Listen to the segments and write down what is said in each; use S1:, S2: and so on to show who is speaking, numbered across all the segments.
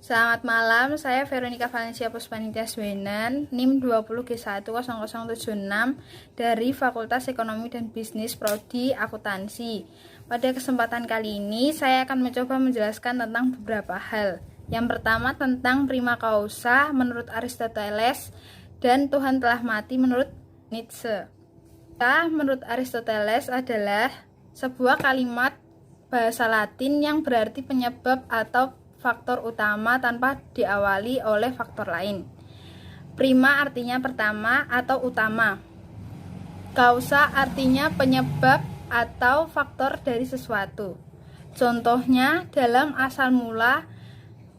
S1: Selamat malam, saya Veronica Valencia Puspanitya Swenan, NIM 20G10076 dari Fakultas Ekonomi dan Bisnis Prodi Akuntansi. Pada kesempatan kali ini, saya akan mencoba menjelaskan tentang beberapa hal. Yang pertama tentang prima causa menurut Aristoteles dan Tuhan telah mati menurut Nietzsche. Menurut Aristoteles adalah sebuah kalimat bahasa Latin yang berarti penyebab atau faktor utama tanpa diawali oleh faktor lain. Prima artinya pertama atau utama. Causa artinya penyebab atau faktor dari sesuatu. Contohnya dalam asal mula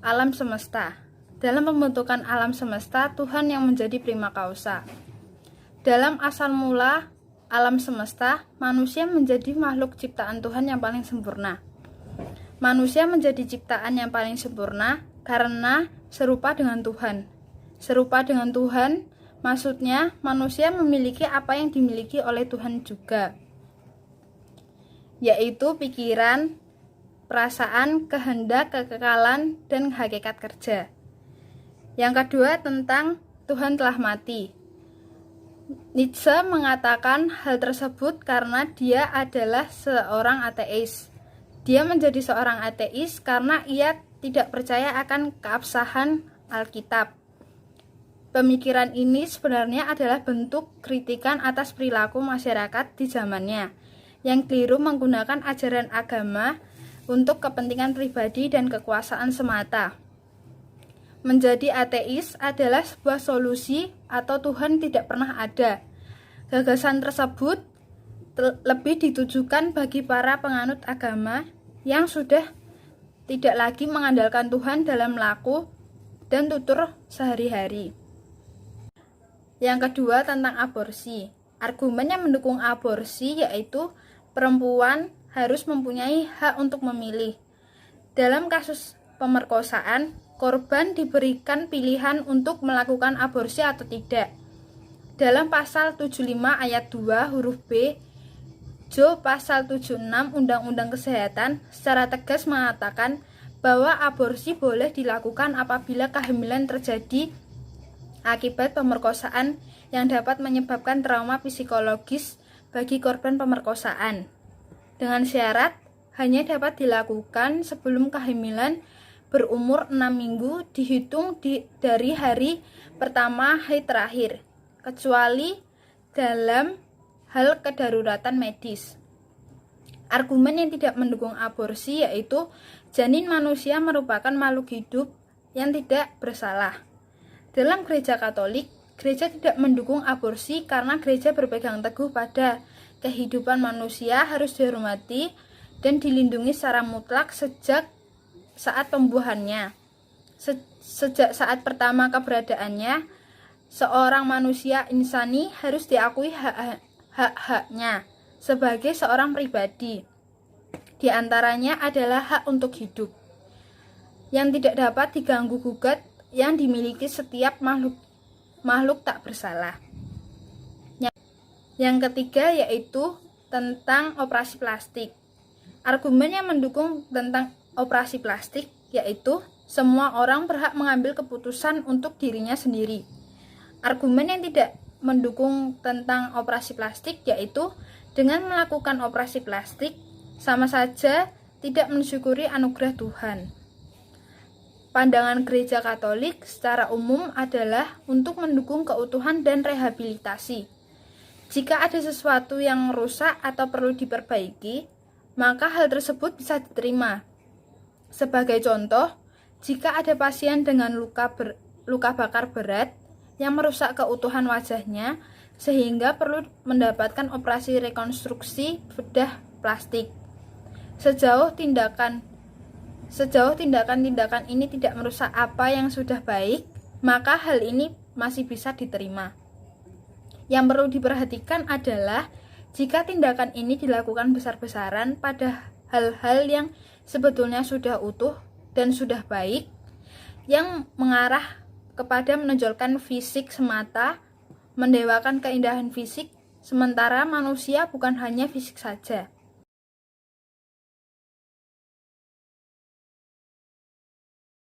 S1: alam semesta. Dalam pembentukan alam semesta, Tuhan yang menjadi prima causa. Dalam asal mula alam semesta, manusia menjadi makhluk ciptaan Tuhan yang paling sempurna. Manusia menjadi ciptaan yang paling sempurna karena serupa dengan Tuhan. Serupa dengan Tuhan, maksudnya manusia memiliki apa yang dimiliki oleh Tuhan juga, yaitu pikiran, perasaan, kehendak, kekekalan, dan hakikat kerja. Yang kedua tentang Tuhan telah mati. Nietzsche mengatakan hal tersebut karena dia adalah seorang ateis. Dia menjadi seorang ateis karena ia tidak percaya akan keabsahan Alkitab. Pemikiran ini sebenarnya adalah bentuk kritikan atas perilaku masyarakat di zamannya, yang keliru menggunakan ajaran agama untuk kepentingan pribadi dan kekuasaan semata. Menjadi ateis adalah sebuah solusi atau Tuhan tidak pernah ada. Gagasan tersebut lebih ditujukan bagi para penganut agama yang sudah tidak lagi mengandalkan Tuhan dalam laku dan tutur sehari-hari. Yang kedua tentang aborsi. Argumen yang mendukung aborsi yaitu perempuan harus mempunyai hak untuk memilih. Dalam kasus pemerkosaan, korban diberikan pilihan untuk melakukan aborsi atau tidak. Dalam pasal 75 ayat 2 huruf B, pasal 76 Undang-Undang Kesehatan secara tegas mengatakan bahwa aborsi boleh dilakukan apabila kehamilan terjadi akibat pemerkosaan yang dapat menyebabkan trauma psikologis bagi korban pemerkosaan. Dengan syarat hanya dapat dilakukan sebelum kehamilan berumur 6 minggu dihitung dari hari pertama haid terakhir, kecuali dalam hal kedaruratan medis. Argumen yang tidak mendukung aborsi yaitu janin manusia merupakan makhluk hidup yang tidak bersalah. Dalam gereja Katolik, gereja tidak mendukung aborsi karena gereja berpegang teguh pada kehidupan manusia harus dihormati dan dilindungi secara mutlak sejak saat pembuahannya. Sejak saat pertama keberadaannya, seorang manusia insani harus diakui hak-haknya sebagai seorang pribadi. Di antaranya adalah hak untuk hidup yang tidak dapat diganggu-gugat yang dimiliki setiap makhluk tak bersalah. Yang ketiga yaitu tentang operasi plastik. Argumen yang mendukung tentang operasi plastik yaitu semua orang berhak mengambil keputusan untuk dirinya sendiri. Argumen yang tidak mendukung tentang operasi plastik yaitu dengan melakukan operasi plastik sama saja tidak mensyukuri anugerah Tuhan. Pandangan gereja Katolik secara umum adalah untuk mendukung keutuhan dan rehabilitasi. Jika ada sesuatu yang rusak atau perlu diperbaiki, maka hal tersebut bisa diterima. Sebagai contoh, jika ada pasien dengan luka bakar berat yang merusak keutuhan wajahnya sehingga perlu mendapatkan operasi rekonstruksi bedah plastik. Sejauh tindakan-tindakan ini tidak merusak apa yang sudah baik, maka hal ini masih bisa diterima. Yang perlu diperhatikan adalah jika tindakan ini dilakukan besar-besaran pada hal-hal yang sebetulnya sudah utuh dan sudah baik, yang mengarah kepada menonjolkan fisik semata, mendewakan keindahan fisik, sementara manusia bukan hanya fisik saja.